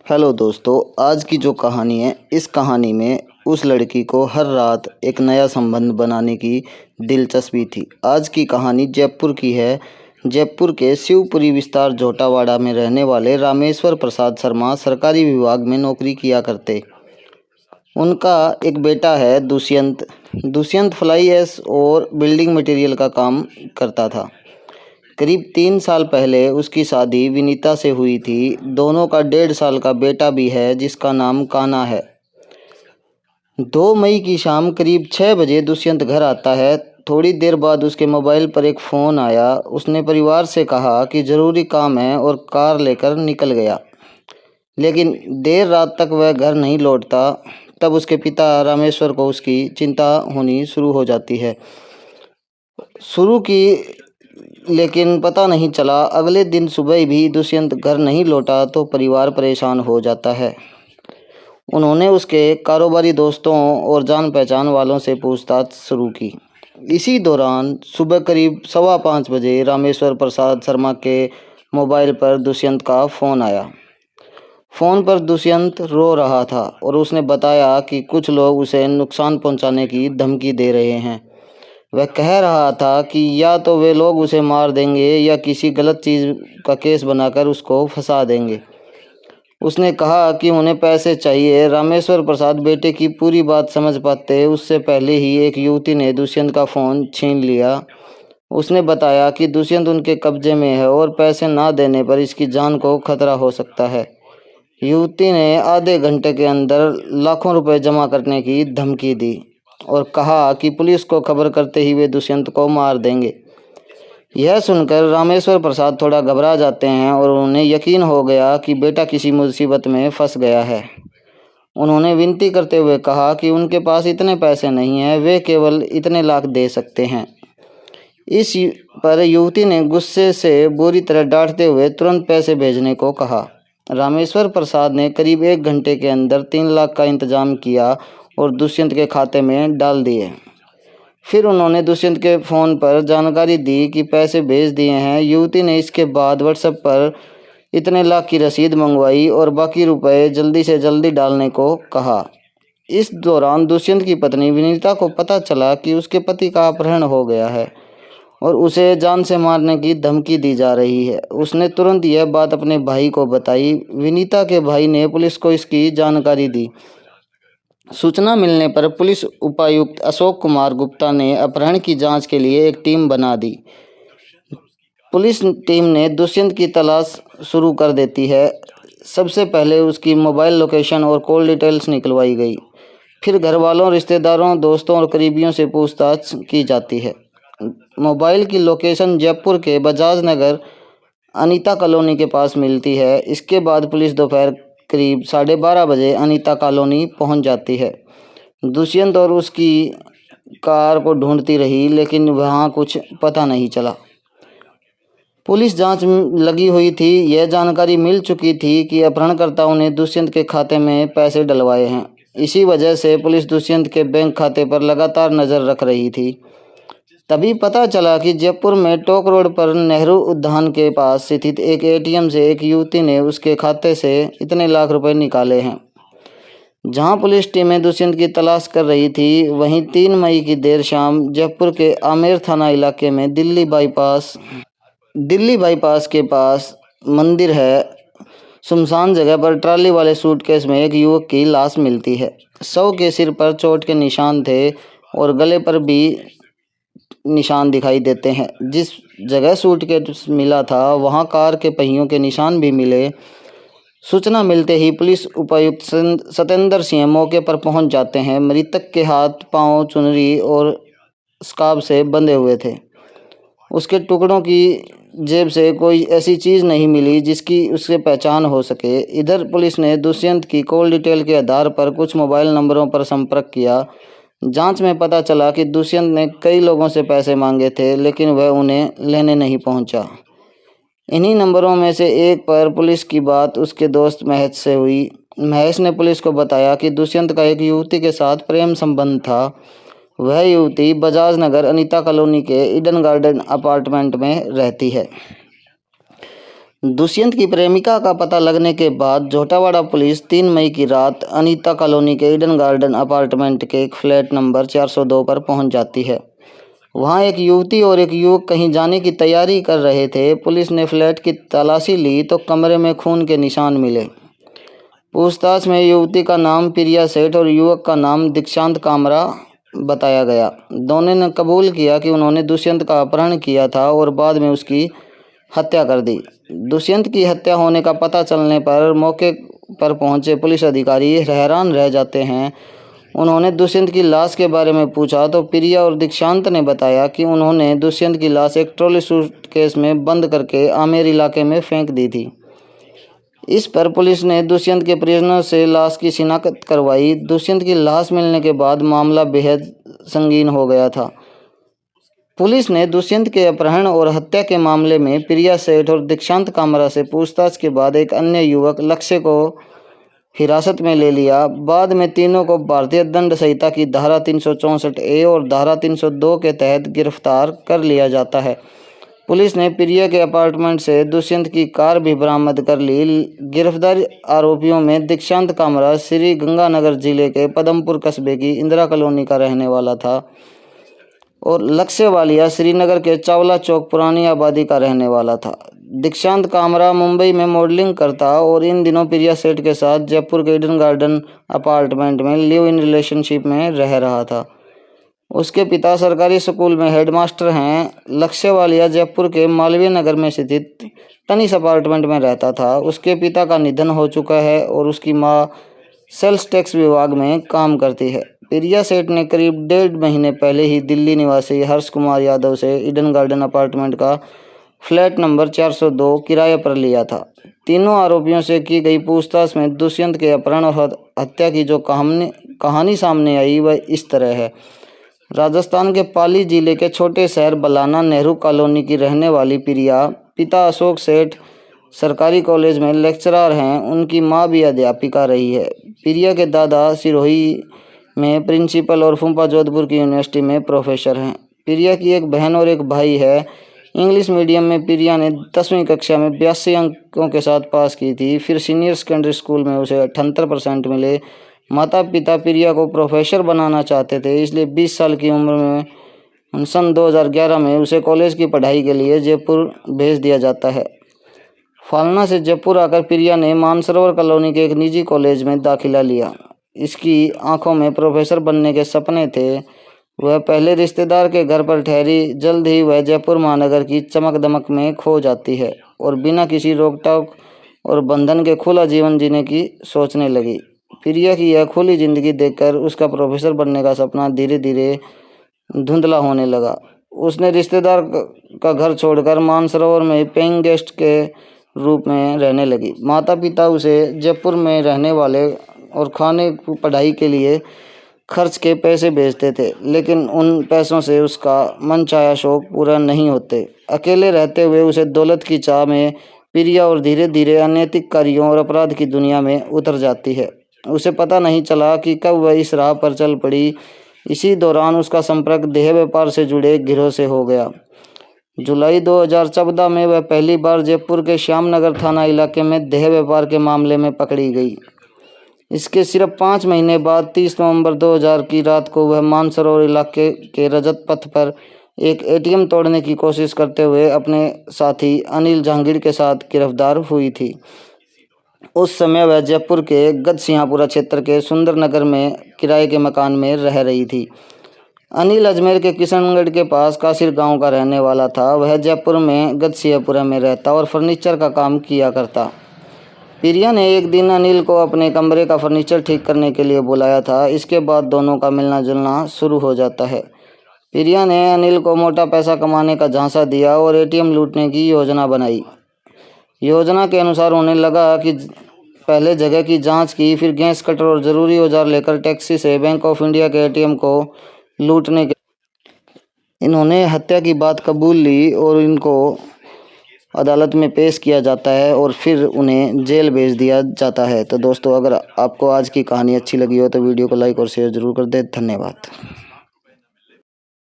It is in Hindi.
हेलो दोस्तों, आज की जो कहानी है, इस कहानी में उस लड़की को हर रात एक नया संबंध बनाने की दिलचस्पी थी। आज की कहानी जयपुर की है। जयपुर के शिवपुरी विस्तार झोटावाड़ा में रहने वाले रामेश्वर प्रसाद शर्मा सरकारी विभाग में नौकरी किया करते। उनका एक बेटा है दुष्यंत। दुष्यंत फ्लाई ऐश और बिल्डिंग मटेरियल का काम करता था। करीब 3 साल पहले उसकी शादी विनीता से हुई थी। दोनों का 1.5 साल का बेटा भी है जिसका नाम कान्हा है। 2 मई की शाम करीब 6 बजे दुष्यंत घर आता है। थोड़ी देर बाद उसके मोबाइल पर एक फ़ोन आया। उसने परिवार से कहा कि ज़रूरी काम है और कार लेकर निकल गया, लेकिन देर रात तक वह घर नहीं लौटता। तब उसके पिता रामेश्वर को उसकी चिंता होनी शुरू हो जाती है। शुरू की, लेकिन पता नहीं चला। अगले दिन सुबह भी दुष्यंत घर नहीं लौटा तो परिवार परेशान हो जाता है। उन्होंने उसके कारोबारी दोस्तों और जान पहचान वालों से पूछताछ शुरू की। इसी दौरान सुबह करीब 5:15 बजे रामेश्वर प्रसाद शर्मा के मोबाइल पर दुष्यंत का फ़ोन आया। फ़ोन पर दुष्यंत रो रहा था और उसने बताया कि कुछ लोग उसे नुकसान पहुंचाने की धमकी दे रहे हैं। वह कह रहा था कि या तो वे लोग उसे मार देंगे या किसी गलत चीज़ का केस बनाकर उसको फंसा देंगे। उसने कहा कि उन्हें पैसे चाहिए। रामेश्वर प्रसाद बेटे की पूरी बात समझ पाते उससे पहले ही एक युवती ने दुष्यंत का फ़ोन छीन लिया। उसने बताया कि दुष्यंत उनके कब्जे में है और पैसे ना देने पर इसकी जान को खतरा हो सकता है। युवती ने आधे घंटे के अंदर लाखों रुपए जमा करने की धमकी दी और कहा कि पुलिस को खबर करते ही वे दुष्यंत को मार देंगे। यह सुनकर रामेश्वर प्रसाद थोड़ा घबरा जाते हैं और उन्हें यकीन हो गया कि बेटा किसी मुसीबत में फंस गया है। उन्होंने विनती करते हुए कहा कि उनके पास इतने पैसे नहीं हैं, वे केवल इतने लाख दे सकते हैं। इस पर युवती ने गुस्से से बुरी तरह डांटते हुए तुरंत पैसे भेजने को कहा। रामेश्वर प्रसाद ने करीब 1 घंटे के अंदर 3 लाख का इंतजाम किया और दुष्यंत के खाते में डाल दिए। फिर उन्होंने दुष्यंत के फ़ोन पर जानकारी दी कि पैसे भेज दिए हैं। युवती ने इसके बाद व्हाट्सएप पर इतने लाख की रसीद मंगवाई और बाकी रुपए जल्दी से जल्दी डालने को कहा। इस दौरान दुष्यंत की पत्नी विनीता को पता चला कि उसके पति का अपहरण हो गया है और उसे जान से मारने की धमकी दी जा रही है। उसने तुरंत यह बात अपने भाई को बताई। विनीता के भाई ने पुलिस को इसकी जानकारी दी। सूचना मिलने पर पुलिस उपायुक्त अशोक कुमार गुप्ता ने अपहरण की जांच के लिए एक टीम बना दी। पुलिस टीम ने दुष्यंत की तलाश शुरू कर देती है। सबसे पहले उसकी मोबाइल लोकेशन और कॉल डिटेल्स निकलवाई गई। फिर घर वालों, रिश्तेदारों, दोस्तों और करीबियों से पूछताछ की जाती है। मोबाइल की लोकेशन जयपुर के बजाज नगर अनीता कॉलोनी के पास मिलती है। इसके बाद पुलिस दोपहर करीब 12:30 बजे अनीता कॉलोनी पहुंच जाती है। दुष्यंत और उसकी कार को ढूंढती रही, लेकिन वहां कुछ पता नहीं चला। पुलिस जांच में लगी हुई थी। यह जानकारी मिल चुकी थी कि अपहरणकर्ताओं ने दुष्यंत के खाते में पैसे डलवाए हैं। इसी वजह से पुलिस दुष्यंत के बैंक खाते पर लगातार नज़र रख रही थी। तभी पता चला कि जयपुर में टोक रोड पर नेहरू उद्यान के पास स्थित एक एटीएम से एक युवती ने उसके खाते से इतने लाख रुपए निकाले हैं। जहां पुलिस टीमें दुष्यंत की तलाश कर रही थी, वहीं 3 मई की देर शाम जयपुर के आमेर थाना इलाके में दिल्ली बाईपास के पास मंदिर है, सुनसान जगह पर ट्राली वाले सूटकेस में एक युवक की लाश मिलती है। शव के सिर पर चोट के निशान थे और गले पर भी निशान दिखाई देते हैं। जिस जगह सूटकेस मिला था वहां कार के पहियों के निशान भी मिले। सूचना मिलते ही पुलिस उपायुक्त सतेंद्र सिंह मौके पर पहुंच जाते हैं। मृतक के हाथ पांव चुनरी और स्कार्फ से बंधे हुए थे। उसके टुकड़ों की जेब से कोई ऐसी चीज़ नहीं मिली जिसकी उससे पहचान हो सके। इधर पुलिस ने दुष्यंत की कॉल डिटेल के आधार पर कुछ मोबाइल नंबरों पर संपर्क किया। जांच में पता चला कि दुष्यंत ने कई लोगों से पैसे मांगे थे, लेकिन वह उन्हें लेने नहीं पहुंचा। इन्हीं नंबरों में से एक पर पुलिस की बात उसके दोस्त महेश से हुई। महेश ने पुलिस को बताया कि दुष्यंत का एक युवती के साथ प्रेम संबंध था। वह युवती बजाज नगर अनीता कॉलोनी के ईडन गार्डन अपार्टमेंट में रहती है। दुष्यंत की प्रेमिका का पता लगने के बाद झोटावाड़ा पुलिस 3 मई की रात अनीता कॉलोनी के ईडन गार्डन अपार्टमेंट के एक फ्लैट नंबर 402 पर पहुंच जाती है। वहां एक युवती और एक युवक कहीं जाने की तैयारी कर रहे थे। पुलिस ने फ्लैट की तलाशी ली तो कमरे में खून के निशान मिले। पूछताछ में युवती का नाम प्रिया सेठ और युवक का नाम दीक्षांत कामरा बताया गया। दोनों ने कबूल किया कि उन्होंने दुष्यंत का अपहरण किया था और बाद में उसकी हत्या कर दी। दुष्यंत की हत्या होने का पता चलने पर मौके पर पहुंचे पुलिस अधिकारी हैरान रह जाते हैं। उन्होंने दुष्यंत की लाश के बारे में पूछा तो प्रिया और दीक्षांत ने बताया कि उन्होंने दुष्यंत की लाश एक ट्रॉली सूटकेस में बंद करके आमेर इलाके में फेंक दी थी। इस पर पुलिस ने दुष्यंत के परिजनों से लाश की शिनाख्त करवाई। दुष्यंत की लाश मिलने के बाद मामला बेहद संगीन हो गया था। पुलिस ने दुष्यंत के अपहरण और हत्या के मामले में प्रिया सेठ और दीक्षांत कामरा से पूछताछ के बाद एक अन्य युवक लक्ष्य को हिरासत में ले लिया। बाद में तीनों को भारतीय दंड संहिता की धारा 364A और धारा 302 के तहत गिरफ्तार कर लिया जाता है। पुलिस ने प्रिया के अपार्टमेंट से दुष्यंत की कार भी बरामद कर ली। गिरफ्तार आरोपियों में दीक्षांत कामरा श्री गंगानगर जिले के पदमपुर कस्बे की इंदिरा कॉलोनी का रहने वाला था और लक्ष्य वालिया श्रीनगर के चावला चौक पुरानी आबादी का रहने वाला था। दीक्षांत कामरा मुंबई में मॉडलिंग करता और इन दिनों प्रिया सेठ के साथ जयपुर के ईडन गार्डन अपार्टमेंट में लिव इन रिलेशनशिप में रह रहा था। उसके पिता सरकारी स्कूल में हेडमास्टर हैं। लक्ष्य वालिया जयपुर के मालवीय नगर में स्थित तनिष अपार्टमेंट में रहता था। उसके पिता का निधन हो चुका है और उसकी मां सेल्स टैक्स विभाग में काम करती है। प्रिया सेठ ने करीब 1.5 महीने पहले ही दिल्ली निवासी हर्ष कुमार यादव से ईडन गार्डन अपार्टमेंट का फ्लैट नंबर 402 किराए पर लिया था। तीनों आरोपियों से की गई पूछताछ में दुष्यंत के अपहरण और हत्या की जो कहानी सामने आई वह इस तरह है। राजस्थान के पाली जिले के छोटे शहर बलाना नेहरू कॉलोनी की रहने वाली प्रिया, पिता अशोक सेठ सरकारी कॉलेज में लेक्चरर हैं। उनकी मां भी अध्यापिका रही है। प्रिया के दादा सिरोही में प्रिंसिपल और फूफा जोधपुर की यूनिवर्सिटी में प्रोफेसर हैं। प्रिया की एक बहन और एक भाई है। इंग्लिश मीडियम में प्रिया ने 10वीं कक्षा में 82 अंकों के साथ पास की थी। फिर सीनियर सेकेंडरी स्कूल में उसे 78% मिले। माता पिता प्रिया को प्रोफेसर बनाना चाहते थे, इसलिए 20 साल की उम्र में सन 2011 में उसे कॉलेज की पढ़ाई के लिए जयपुर भेज दिया जाता है। फालना से जयपुर आकर प्रिया ने मानसरोवर कॉलोनी के एक निजी कॉलेज में दाखिला लिया। इसकी आंखों में प्रोफेसर बनने के सपने थे। वह पहले रिश्तेदार के घर पर ठहरी। जल्द ही वह जयपुर महानगर की चमक दमक में खो जाती है और बिना किसी रोक टोक और बंधन के खुला जीवन जीने की सोचने लगी। प्रिया की यह खुली जिंदगी देखकर उसका प्रोफेसर बनने का सपना धीरे धीरे धुंधला होने लगा। उसने रिश्तेदार का घर छोड़कर मानसरोवर में पेइंग गेस्ट के रूप में रहने लगी। माता पिता उसे जयपुर में रहने वाले और खाने पढ़ाई के लिए खर्च के पैसे भेजते थे, लेकिन उन पैसों से उसका मनचाहा शौक पूरा नहीं होते। अकेले रहते हुए उसे दौलत की चाह में प्रिया और धीरे धीरे अनैतिक कार्यों और अपराध की दुनिया में उतर जाती है। उसे पता नहीं चला कि कब वह इस राह पर चल पड़ी। इसी दौरान उसका संपर्क देह व्यापार से जुड़े गिरोह से हो गया। जुलाई 2014 में वह पहली बार जयपुर के श्यामनगर थाना इलाके में देह व्यापार के मामले में पकड़ी गई। इसके सिर्फ 5 महीने बाद 30 नवंबर 2000 की रात को वह मानसरोवर इलाके के रजत पथ पर एक एटीएम तोड़ने की कोशिश करते हुए अपने साथी अनिल जहांगीर के साथ गिरफ्तार हुई थी। उस समय वह जयपुर के गढ़सिंहपुरा क्षेत्र के सुंदर नगर में किराए के मकान में रह रही थी। अनिल अजमेर के किशनगढ़ के पास कासिर गांव का रहने वाला था। वह जयपुर में गढ़सिंहपुरा में रहता और फर्नीचर का काम किया करता। प्रिया ने एक दिन अनिल को अपने कमरे का फर्नीचर ठीक करने के लिए बुलाया था। इसके बाद दोनों का मिलना जुलना शुरू हो जाता है। प्रिया ने अनिल को मोटा पैसा कमाने का झांसा दिया और एटीएम लूटने की योजना बनाई। योजना के अनुसार उन्हें लगा कि पहले जगह की जांच की, फिर गैस कटर और ज़रूरी औजार लेकर टैक्सी से बैंक ऑफ इंडिया के एटीएम को लूटने के इन्होंने हत्या की बात कबूल ली और इनको अदालत में पेश किया जाता है और फिर उन्हें जेल भेज दिया जाता है। तो दोस्तों, अगर आपको आज की कहानी अच्छी लगी हो तो वीडियो को लाइक और शेयर ज़रूर कर दें। धन्यवाद।